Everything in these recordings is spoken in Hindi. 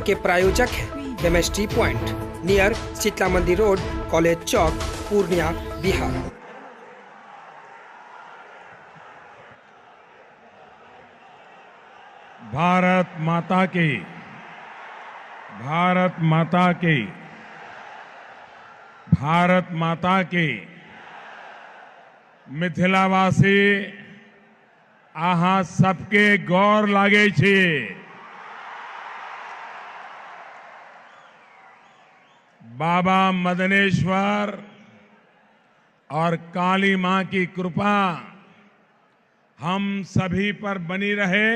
के प्रायोजक हैं केमिस्ट्री पॉइंट, नियर शीतला मंदिर रोड, कॉलेज चौक, पूर्णिया, बिहार। भारत माता की, भारत माता की, भारत माता की। मिथिलावासी आहा सबके गौर लागे छे। बाबा मदनेश्वर और काली मां की कृपा हम सभी पर बनी रहे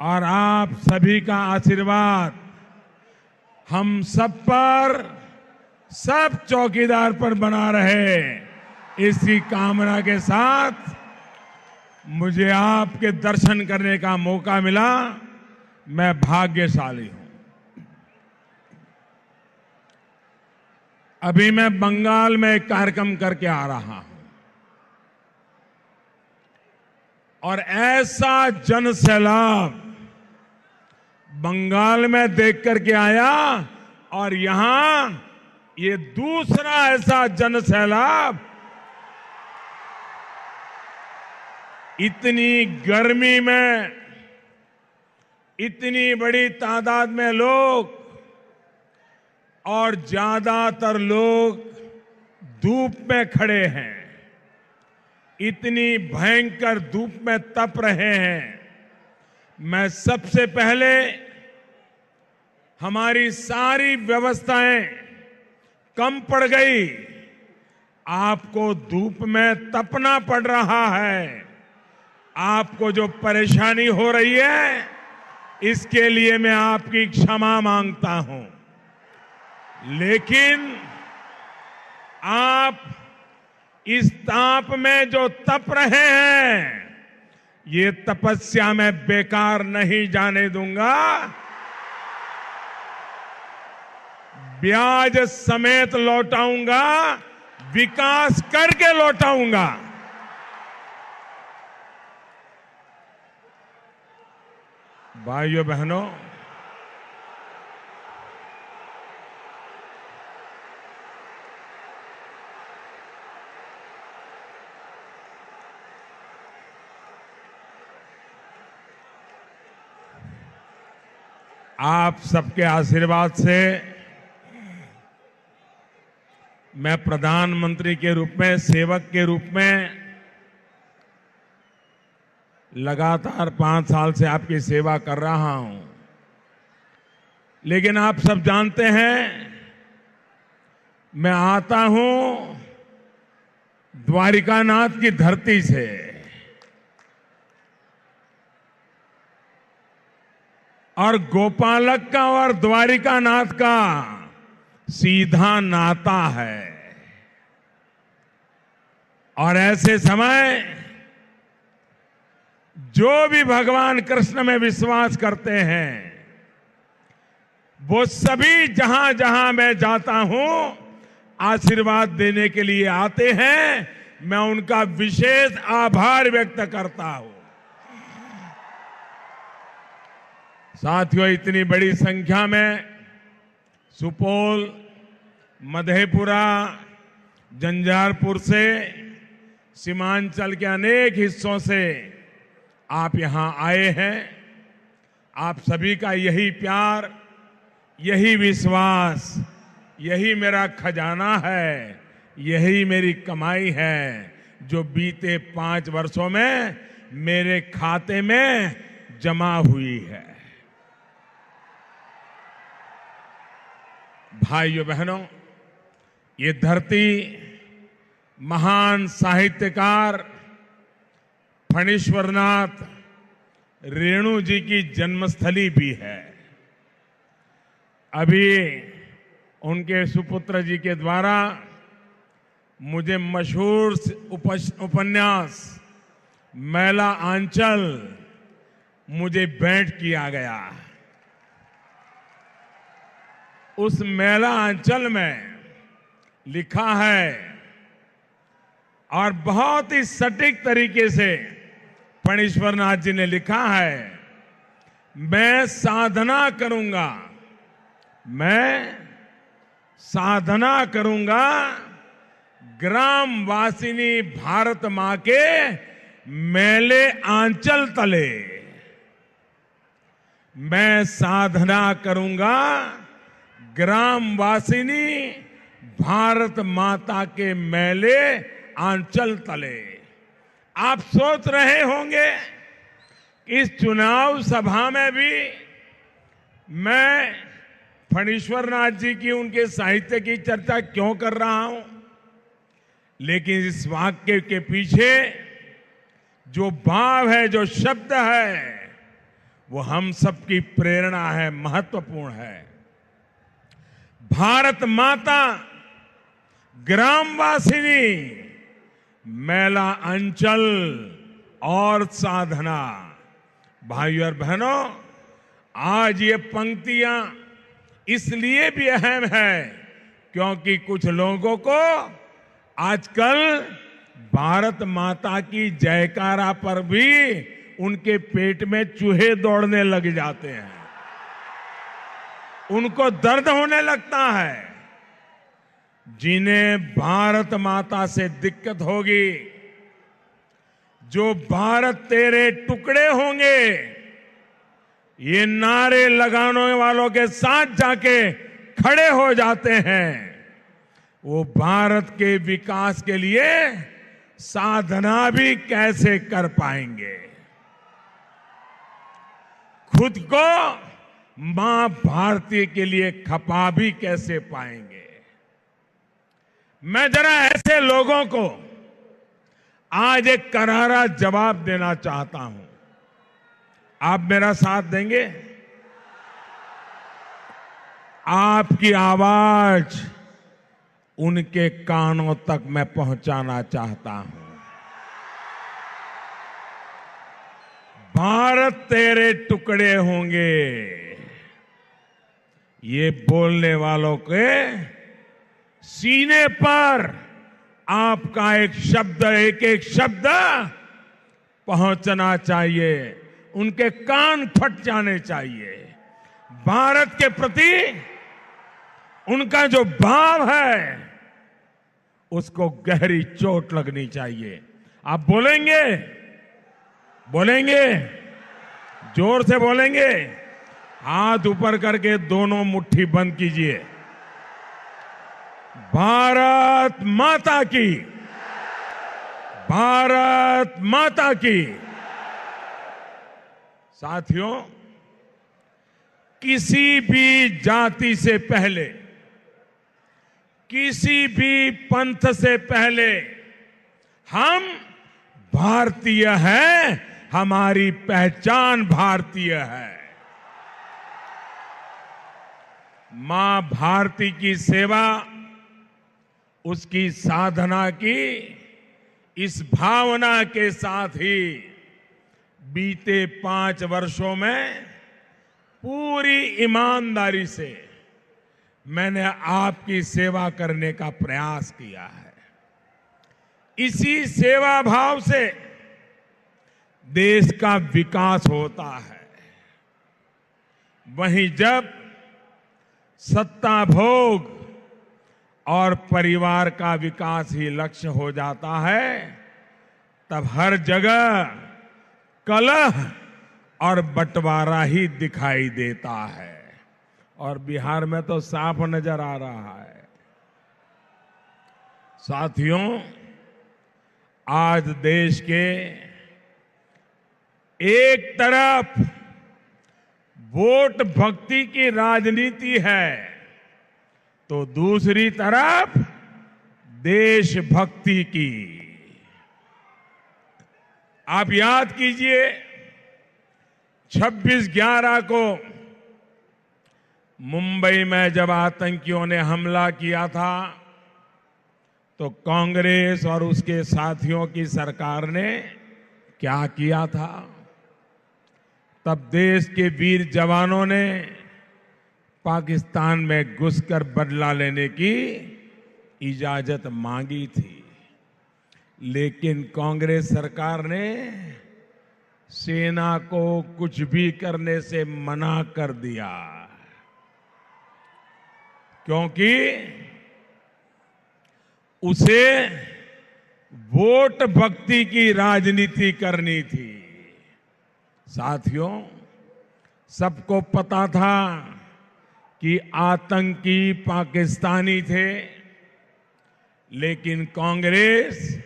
और आप सभी का आशीर्वाद हम सब पर, सब चौकीदार पर बना रहे, इसी कामना के साथ मुझे आपके दर्शन करने का मौका मिला। मैं भाग्यशाली हूं। अभी मैं बंगाल में एक कार्यक्रम करके आ रहा हूं और ऐसा जन सैलाब बंगाल में देख करके आया और यहां ये दूसरा ऐसा जन सैलाब। इतनी गर्मी में इतनी बड़ी तादाद में लोग और ज्यादातर लोग धूप में खड़े हैं, इतनी भयंकर धूप में तप रहे हैं। मैं सबसे पहले हमारी सारी व्यवस्थाएं कम पड़ गई, आपको धूप में तपना पड़ रहा है, आपको जो परेशानी हो रही है इसके लिए मैं आपकी क्षमा मांगता हूं। लेकिन आप इस ताप में जो तप रहे हैं, ये तपस्या मैं बेकार नहीं जाने दूंगा। ब्याज समेत लौटाऊंगा, विकास करके लौटाऊंगा। भाइयों बहनों, आप सबके आशीर्वाद से मैं प्रधानमंत्री के रूप में, सेवक के रूप में लगातार 5 साल से आपकी सेवा कर रहा हूं। लेकिन आप सब जानते हैं, मैं आता हूं द्वारिकानाथ की धरती से। और गोपालक का और द्वारिकानाथ का सीधा नाता है। और ऐसे समय जो भी भगवान कृष्ण में विश्वास करते हैं, वो सभी जहां जहां मैं जाता हूं आशीर्वाद देने के लिए आते हैं। मैं उनका विशेष आभार व्यक्त करता हूं। साथियों, इतनी बड़ी संख्या में सुपौल, मधेपुरा, जंजारपुर से, सीमांचल के अनेक हिस्सों से आप यहां आए हैं। आप सभी का यही प्यार, यही विश्वास, यही मेरा खजाना है, यही मेरी कमाई है, जो बीते 5 वर्षों में मेरे खाते में जमा हुई है। भाइयों बहनों, ये धरती महान साहित्यकार फणीश्वरनाथ रेणु जी की जन्मस्थली भी है। अभी उनके सुपुत्र जी के द्वारा मुझे मशहूर उपन्यास मैला आंचल मुझे भेंट किया गया। उस मैला आंचल में लिखा है और बहुत ही सटीक तरीके से फणीश्वरनाथ जी ने लिखा है, मैं साधना करूंगा, मैं साधना करूंगा ग्राम वासिनी भारत मां के मैले आंचल तले। मैं साधना करूंगा ग्राम वासिनी भारत माता के मैले आंचल तले। आप सोच रहे होंगे इस चुनाव सभा में भी मैं फणीश्वर नाथ जी की, उनके साहित्य की चर्चा क्यों कर रहा हूं, लेकिन इस वाक्य के पीछे जो भाव है, जो शब्द है, वो हम सबकी प्रेरणा है, महत्वपूर्ण है। भारत माता ग्रामवासिनी मैला अंचल और साधना। भाइयों और बहनों, आज ये पंक्तियां इसलिए भी अहम है क्योंकि कुछ लोगों को आजकल भारत माता की जयकारा पर भी उनके पेट में चूहे दौड़ने लग जाते हैं, उनको दर्द होने लगता है। जिन्हें भारत माता से दिक्कत होगी, जो भारत तेरे टुकड़े होंगे, ये नारे लगाने वालों के साथ जाके खड़े हो जाते हैं, वो भारत के विकास के लिए साधना भी कैसे कर पाएंगे, खुद को मां भारती के लिए खपा भी कैसे पाएंगे। मैं जरा ऐसे लोगों को आज एक करारा जवाब देना चाहता हूं। आप मेरा साथ देंगे? आपकी आवाज उनके कानों तक मैं पहुंचाना चाहता हूं। भारत तेरे टुकड़े होंगे, ये बोलने वालों के सीने पर आपका एक शब्द, एक एक शब्द पहुंचना चाहिए, उनके कान फट जाने चाहिए। भारत के प्रति उनका जो भाव है उसको गहरी चोट लगनी चाहिए। आप बोलेंगे? बोलेंगे? जोर से बोलेंगे? हाथ ऊपर करके दोनों मुट्ठी बंद कीजिए। भारत माता की, भारत माता की। साथियों, किसी भी जाति से पहले, किसी भी पंथ से पहले हम भारतीय हैं, हमारी पहचान भारतीय है। मां भारती की सेवा, उसकी साधना की इस भावना के साथ ही बीते 5 वर्षों में पूरी ईमानदारी से मैंने आपकी सेवा करने का प्रयास किया है। इसी सेवा भाव से देश का विकास होता है। वहीं जब सत्ता भोग और परिवार का विकास ही लक्ष्य हो जाता है, तब हर जगह कलह और बंटवारा ही दिखाई देता है। और बिहार में तो साफ नजर आ रहा है। साथियों, आज देश के एक तरफ वोट भक्ति की राजनीति है, तो दूसरी तरफ देशभक्ति की। आप याद कीजिए, 26/11 को मुंबई में जब आतंकियों ने हमला किया था, तो कांग्रेस और उसके साथियों की सरकार ने क्या किया था? तब देश के वीर जवानों ने पाकिस्तान में घुसकर बदला लेने की इजाजत मांगी थी, लेकिन कांग्रेस सरकार ने सेना को कुछ भी करने से मना कर दिया, क्योंकि उसे वोट भक्ति की राजनीति करनी थी। साथियों, सबको पता था कि आतंकी पाकिस्तानी थे, लेकिन कांग्रेस,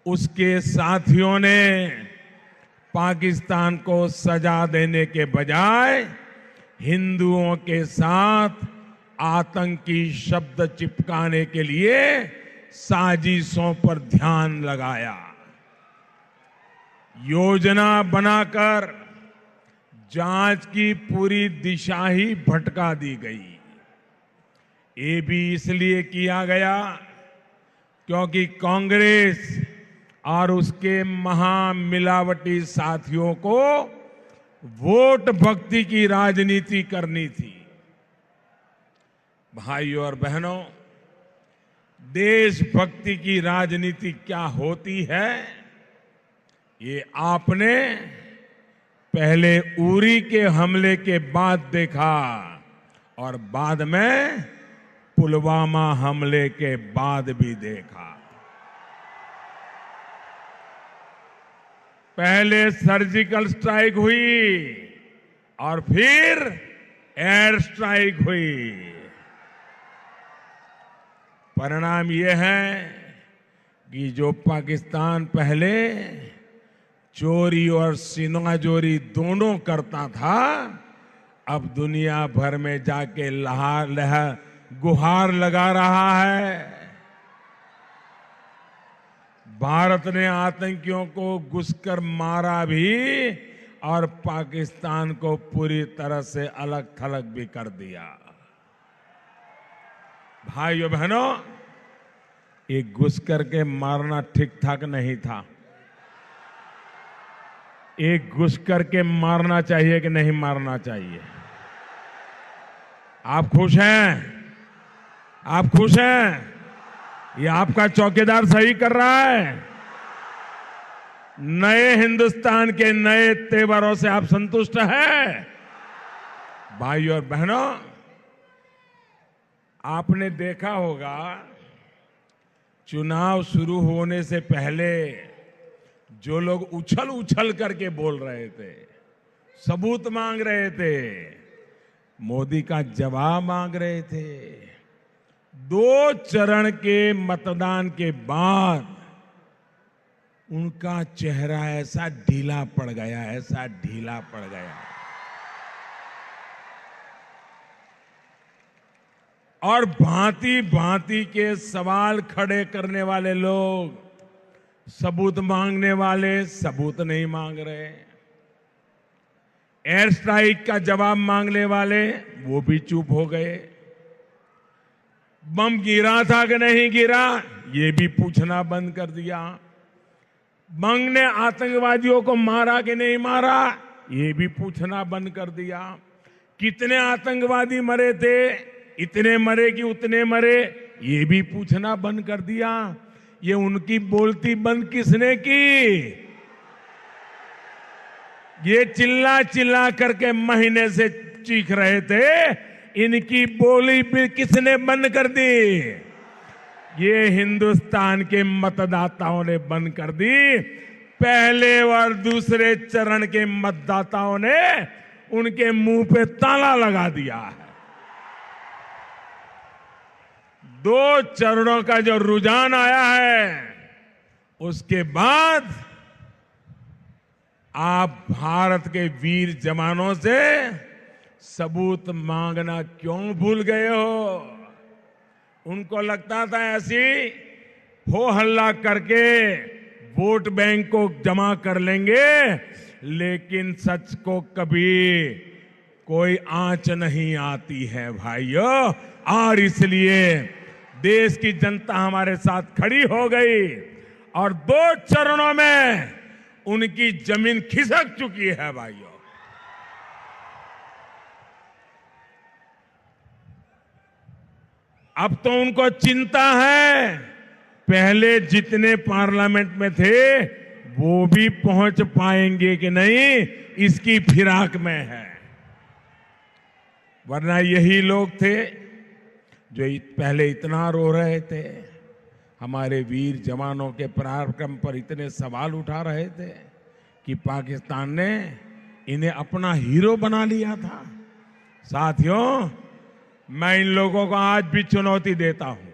उसके साथियों ने पाकिस्तान को सजा देने के बजाय हिंदुओं के साथ आतंकी शब्द चिपकाने के लिए साजिशों पर ध्यान लगाया। योजना बनाकर जांच की पूरी दिशा ही भटका दी गई। ये भी इसलिए किया गया क्योंकि कांग्रेस और उसके महामिलावटी साथियों को वोट भक्ति की राजनीति करनी थी। भाइयों और बहनों, देशभक्ति की राजनीति क्या होती है, ये आपने पहले उरी के हमले के बाद देखा और बाद में पुलवामा हमले के बाद भी देखा। पहले सर्जिकल स्ट्राइक हुई और फिर एयर स्ट्राइक हुई। परिणाम यह है कि जो पाकिस्तान पहले चोरी और सीनाजोरी दोनों करता था, अब दुनिया भर में जाके गुहार लगा रहा है। भारत ने आतंकियों को घुसकर मारा भी और पाकिस्तान को पूरी तरह से अलग थलग भी कर दिया। भाइयों बहनों, ये घुस करके मारना ठीक ठाक नहीं था। एक घुस करके मारना चाहिए कि नहीं मारना चाहिए? आप खुश हैं? आप खुश हैं? ये आपका चौकीदार सही कर रहा है। नए हिंदुस्तान के नए तेवरों से आप संतुष्ट हैं? भाइयों और बहनों, आपने देखा होगा चुनाव शुरू होने से पहले जो लोग उछल उछल करके बोल रहे थे, सबूत मांग रहे थे, मोदी का जवाब मांग रहे थे, 2 चरण के मतदान के बाद उनका चेहरा ऐसा ढीला पड़ गया, ऐसा ढीला पड़ गया। और भांति भांति के सवाल खड़े करने वाले लोग, सबूत मांगने वाले सबूत नहीं मांग रहे, एयर स्ट्राइक का जवाब मांगने वाले वो भी चुप हो गए, बम गिरा था कि नहीं गिरा ये भी पूछना बंद कर दिया, बम ने आतंकवादियों को मारा कि नहीं मारा ये भी पूछना बंद कर दिया, कितने आतंकवादी मरे थे, इतने मरे कि उतने मरे ये भी पूछना बंद कर दिया। ये उनकी बोलती बंद किसने की? ये चिल्ला चिल्ला करके महीने से चीख रहे थे, इनकी बोली भी किसने बंद कर दी? ये हिंदुस्तान के मतदाताओं ने बंद कर दी। पहले और दूसरे चरण के मतदाताओं ने उनके मुंह पे ताला लगा दिया है। 2 चरणों का जो रुझान आया है, उसके बाद आप भारत के वीर जवानों से सबूत मांगना क्यों भूल गए हो? उनको लगता था ऐसी हो हल्ला करके वोट बैंक को जमा कर लेंगे, लेकिन सच को कभी कोई आंच नहीं आती है भाइयों। और इसलिए देश की जनता हमारे साथ खड़ी हो गई और 2 चरणों में उनकी जमीन खिसक चुकी है भाइयों। अब तो उनको चिंता है, पहले जितने पार्लियामेंट में थे वो भी पहुंच पाएंगे कि नहीं, इसकी फिराक में है। वरना यही लोग थे जो पहले इतना रो रहे थे, हमारे वीर जवानों के पराक्रम पर इतने सवाल उठा रहे थे कि पाकिस्तान ने इन्हें अपना हीरो बना लिया था। साथियों, मैं इन लोगों को आज भी चुनौती देता हूं।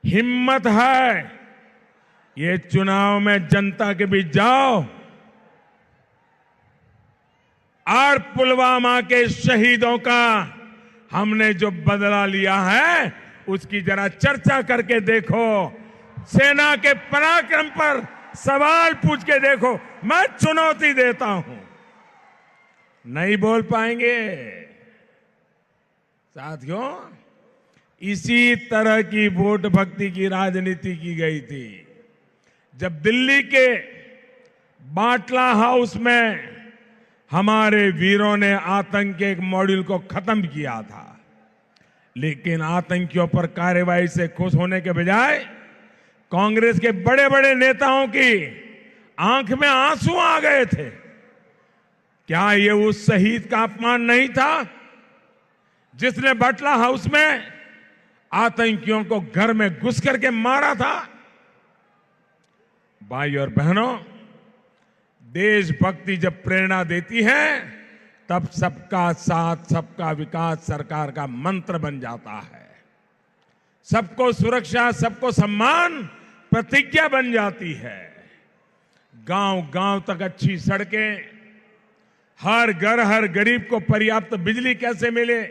हिम्मत है, ये चुनाव में जनता के बीच जाओ और पुलवामा के शहीदों का हमने जो बदला लिया है उसकी जरा चर्चा करके देखो। सेना के पराक्रम पर सवाल पूछ के देखो। मैं चुनौती देता हूं, नहीं बोल पाएंगे। साथियों, इसी तरह की वोट भक्ति की राजनीति की गई थी जब दिल्ली के बाटला हाउस में हमारे वीरों ने आतंक के एक मॉड्यूल को खत्म किया था। लेकिन आतंकियों पर कार्रवाई से खुश होने के बजाय कांग्रेस के बड़े बड़े नेताओं की आंख में आंसू आ गए थे। क्या ये उस शहीद का अपमान नहीं था जिसने बाटला हाउस में आतंकियों को घर में घुस करके मारा था? भाई और बहनों, देशभक्ति जब प्रेरणा देती है तब सबका साथ सबका विकास सरकार का मंत्र बन जाता है। सबको सुरक्षा, सबको सम्मान प्रतिज्ञा बन जाती है। गांव गांव तक अच्छी सड़कें, हर घर हर गरीब को पर्याप्त बिजली कैसे मिले,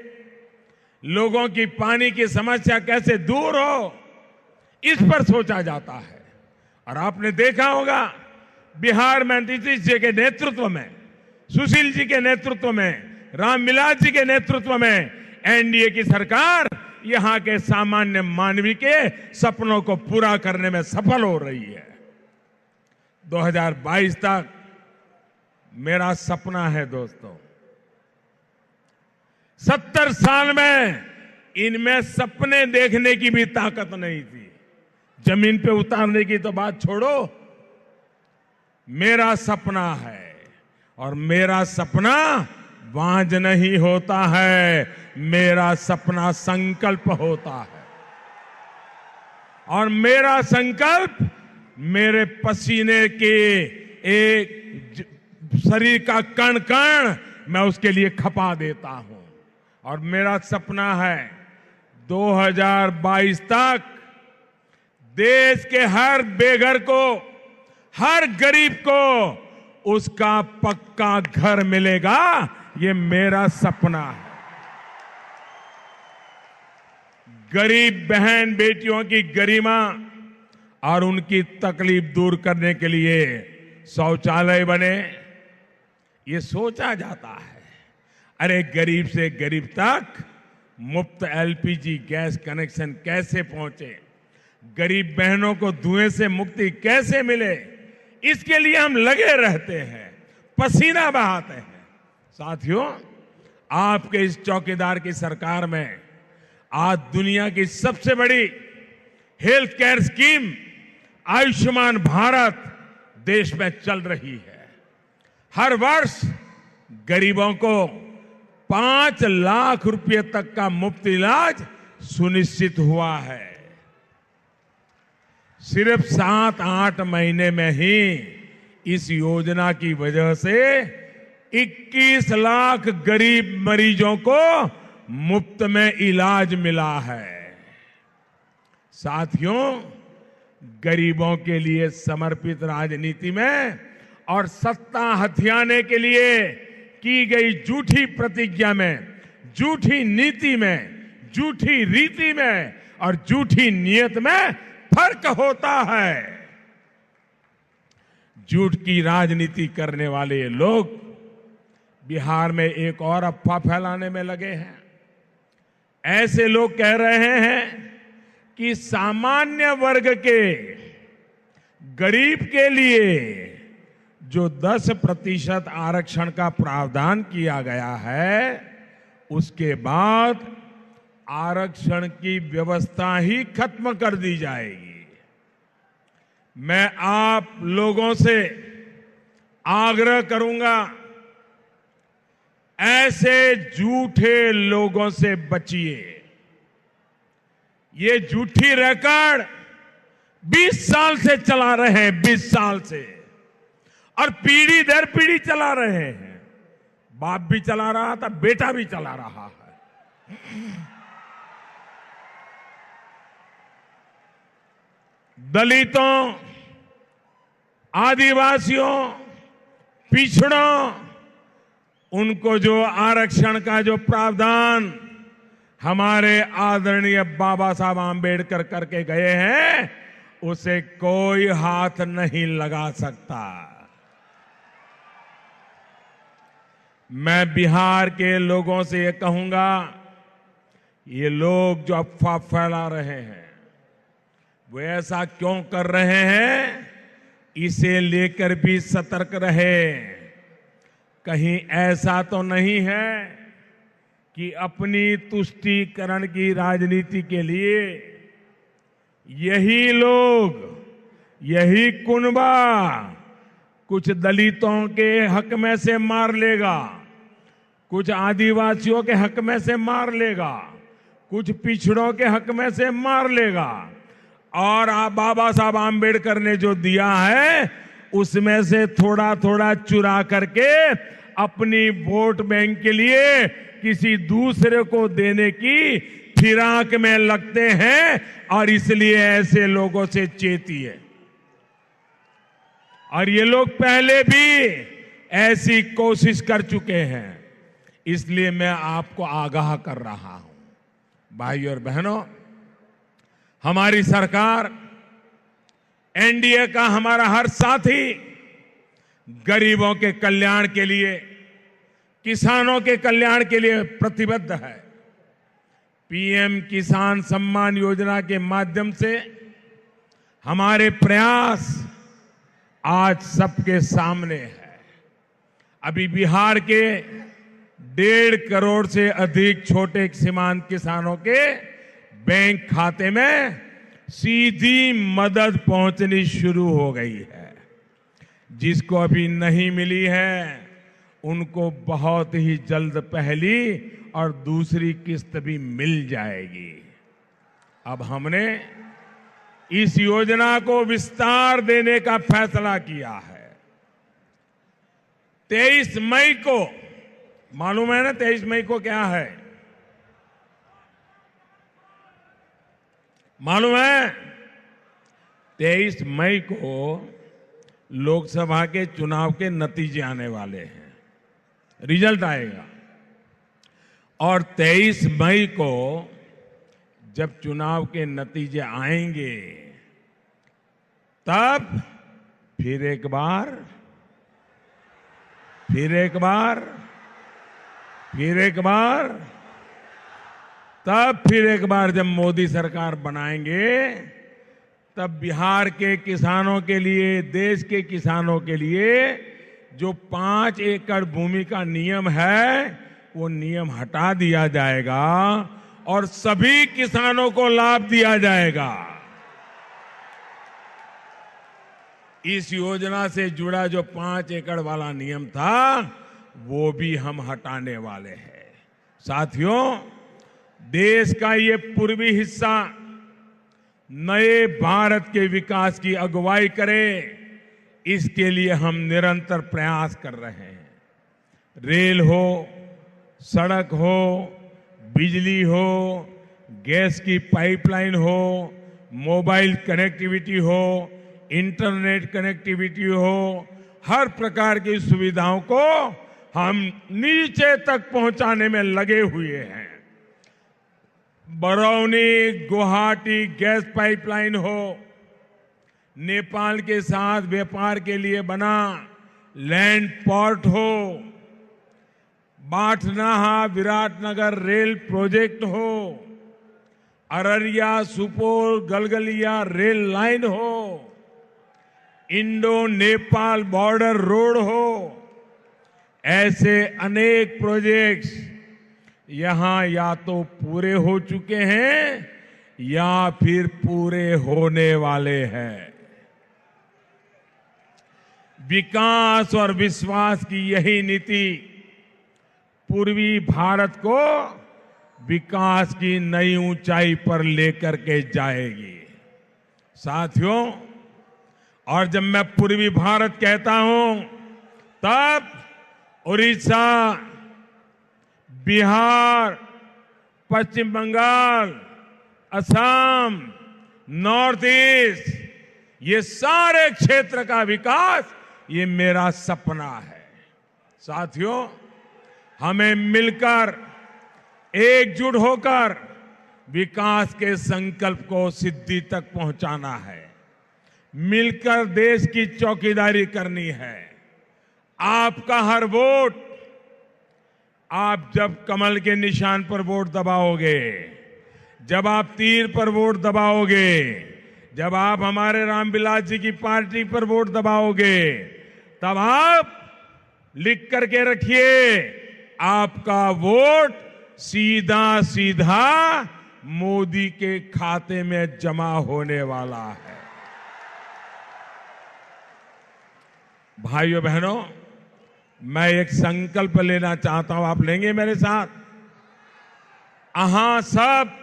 लोगों की पानी की समस्या कैसे दूर हो, इस पर सोचा जाता है। और आपने देखा होगा बिहार में नीतीश जी के नेतृत्व में, सुशील जी के नेतृत्व में, रामविलास जी के नेतृत्व में एनडीए की सरकार यहां के सामान्य मानवी के सपनों को पूरा करने में सफल हो रही है। 2022 तक मेरा सपना है दोस्तों, 70 साल में इनमें सपने देखने की भी ताकत नहीं थी, जमीन पे उतारने की तो बात छोड़ो। मेरा सपना है और मेरा सपना बांझ नहीं होता है, मेरा सपना संकल्प होता है। और मेरा संकल्प मेरे पसीने के एक शरीर का कण कण मैं उसके लिए खपा देता हूं। और मेरा सपना है 2022 तक देश के हर बेघर को, हर गरीब को उसका पक्का घर मिलेगा। ये मेरा सपना है। गरीब बहन बेटियों की गरिमा और उनकी तकलीफ दूर करने के लिए शौचालय बने, ये सोचा जाता है। अरे गरीब से गरीब तक मुफ्त एलपीजी गैस कनेक्शन कैसे पहुंचे, गरीब बहनों को धुएं से मुक्ति कैसे मिले, इसके लिए हम लगे रहते हैं, पसीना बहाते हैं। साथियों, आपके इस चौकीदार की सरकार में आज दुनिया की सबसे बड़ी health care scheme Ayushman Bharat देश में चल रही है। हर वर्ष गरीबों को 5 लाख रुपए तक का मुफ्त इलाज सुनिश्चित हुआ है। सिर्फ 7-8 महीने में ही इस योजना की वजह से 21 लाख गरीब मरीजों को मुफ्त में इलाज मिला है। साथियों, गरीबों के लिए समर्पित राजनीति में और सत्ता हथियाने के लिए की गई झूठी प्रतिज्ञा में, झूठी नीति में, झूठी रीति में और झूठी नियत में फर्क होता है। झूठ की राजनीति करने वाले ये लोग बिहार में एक और अफवाह फैलाने में लगे हैं। ऐसे लोग कह रहे हैं कि सामान्य वर्ग के गरीब के लिए जो 10% आरक्षण का प्रावधान किया गया है, उसके बाद आरक्षण की व्यवस्था ही खत्म कर दी जाएगी। मैं आप लोगों से आग्रह करूंगा, ऐसे झूठे लोगों से बचिए। ये झूठी रिकॉर्ड 20 साल से चला रहे हैं, 20 साल से, और पीढ़ी दर पीढ़ी चला रहे हैं। बाप भी चला रहा था, बेटा भी चला रहा है। दलितों, आदिवासियों, पिछड़ों, उनको जो आरक्षण का जो प्रावधान हमारे आदरणीय बाबा साहब आंबेडकर करके गए हैं, उसे कोई हाथ नहीं लगा सकता। मैं बिहार के लोगों से ये कहूंगा, ये लोग जो अफवाह फैला रहे हैं, वो ऐसा क्यों कर रहे हैं, इसे लेकर भी सतर्क रहे। कहीं ऐसा तो नहीं है कि अपनी तुष्टीकरण की राजनीति के लिए यही लोग, यही कुनबा कुछ दलितों के हक में से मार लेगा, कुछ आदिवासियों के हक में से मार लेगा, कुछ पिछड़ों के हक में से मार लेगा, और बाबा साहब आंबेडकर ने जो दिया है उसमें से थोड़ा थोड़ा चुरा करके अपनी वोट बैंक के लिए किसी दूसरे को देने की फिराक में लगते हैं, और इसलिए ऐसे लोगों से चेतिए। और ये लोग पहले भी ऐसी कोशिश कर चुके हैं, इसलिए मैं आपको आगाह कर रहा हूं। भाइयों और बहनों, हमारी सरकार, एनडीए का हमारा हर साथी गरीबों के कल्याण के लिए, किसानों के कल्याण के लिए प्रतिबद्ध है। पीएम किसान सम्मान योजना के माध्यम से हमारे प्रयास आज सबके सामने है। अभी बिहार के 1.5 करोड़ से अधिक छोटे सीमांत किसानों के बैंक खाते में सीधी मदद पहुंचनी शुरू हो गई है। जिसको अभी नहीं मिली है, उनको बहुत ही जल्द पहली और दूसरी किस्त भी मिल जाएगी। अब हमने इस योजना को विस्तार देने का फैसला किया है। 23 मई को, मालूम है ना 23 मई को क्या है? मालूम है? 23 मई को लोकसभा के चुनाव के नतीजे आने वाले हैं, रिजल्ट आएगा। और 23 मई को जब चुनाव के नतीजे आएंगे, तब फिर एक बार जब मोदी सरकार बनाएंगे, तब बिहार के किसानों के लिए, देश के किसानों के लिए जो 5 एकड़ भूमि का नियम है, वो नियम हटा दिया जाएगा और सभी किसानों को लाभ दिया जाएगा। इस योजना से जुड़ा जो 5 एकड़ वाला नियम था, वो भी हम हटाने वाले हैं। साथियों, देश का ये पूर्वी हिस्सा नए भारत के विकास की अगुवाई करे, इसके लिए हम निरंतर प्रयास कर रहे हैं। रेल हो, सड़क हो, बिजली हो, गैस की पाइपलाइन हो, मोबाइल कनेक्टिविटी हो, इंटरनेट कनेक्टिविटी हो, हर प्रकार की सुविधाओं को हम नीचे तक पहुंचाने में लगे हुए हैं। बरौनी गुवाहाटी गैस पाइपलाइन हो, नेपाल के साथ व्यापार के लिए बना लैंड पोर्ट हो, बाटनाहा विराटनगर रेल प्रोजेक्ट हो, अररिया सुपौल गलगलिया रेल लाइन हो, इंडो नेपाल बॉर्डर रोड हो, ऐसे अनेक प्रोजेक्ट्स यहां या तो पूरे हो चुके हैं या फिर पूरे होने वाले हैं। विकास और विश्वास की यही नीति पूर्वी भारत को विकास की नई ऊंचाई पर लेकर के जाएगी। साथियों, और जब मैं पूर्वी भारत कहता हूं तब उड़ीसा, बिहार, पश्चिम बंगाल, असम, नॉर्थ ईस्ट, ये सारे क्षेत्र का विकास ये मेरा सपना है। साथियों, हमें मिलकर एकजुट होकर विकास के संकल्प को सिद्धि तक पहुंचाना है। मिलकर देश की चौकीदारी करनी है। आपका हर वोट, आप जब कमल के निशान पर वोट दबाओगे, जब आप तीर पर वोट दबाओगे, जब आप हमारे रामविलास जी की पार्टी पर वोट दबाओगे, तब आप लिख करके रखिए, आपका वोट सीधा सीधा मोदी के खाते में जमा होने वाला है। भाइयों बहनों, मैं एक संकल्प लेना चाहता हूं, आप लेंगे मेरे साथ? अहां सब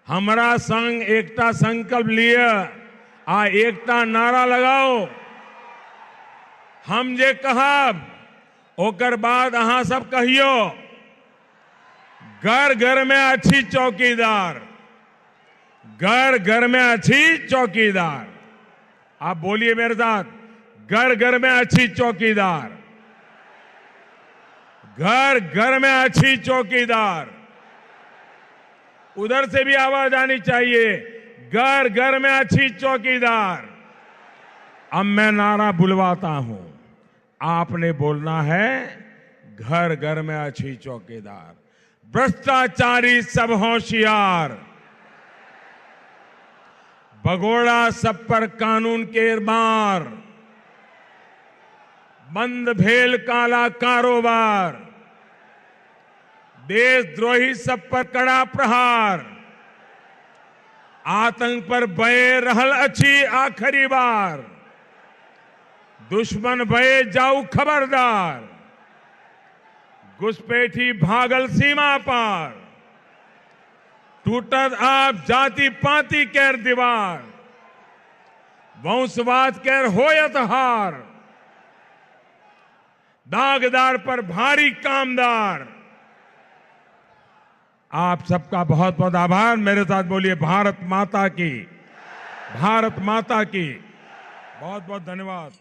हमारा संग एकता संकल्प लिए आ एकता नारा लगाओ। हम जे कहब ओकर बाद अहां सब कहियो, घर घर में अच्छी चौकीदार, घर घर में अच्छी चौकीदार। आप बोलिए मेरे साथ, घर घर में अच्छी चौकीदार, घर घर में अच्छी चौकीदार। उधर से भी आवाज आनी चाहिए, घर घर में अच्छी चौकीदार। अब मैं नारा बुलवाता हूं, आपने बोलना है, घर घर में अच्छी चौकीदार। भ्रष्टाचारी सब होशियार, भगोड़ा सब पर कानून के मार, बंद भेल काला कारोबार, देशद्रोही सब पर कड़ा प्रहार, आतंक पर भय रहल अच्छी आखिरी बार, दुश्मन भय जाऊ खबरदार, घुसपैठी भागल सीमा पार, टूटत आप जाति पाति केर दीवार, वंशवाद केर होयत हार, दागदार पर भारी कामदार। आप सबका बहुत बहुत आभार। मेरे साथ बोलिए, भारत माता की, भारत माता की। बहुत बहुत धन्यवाद।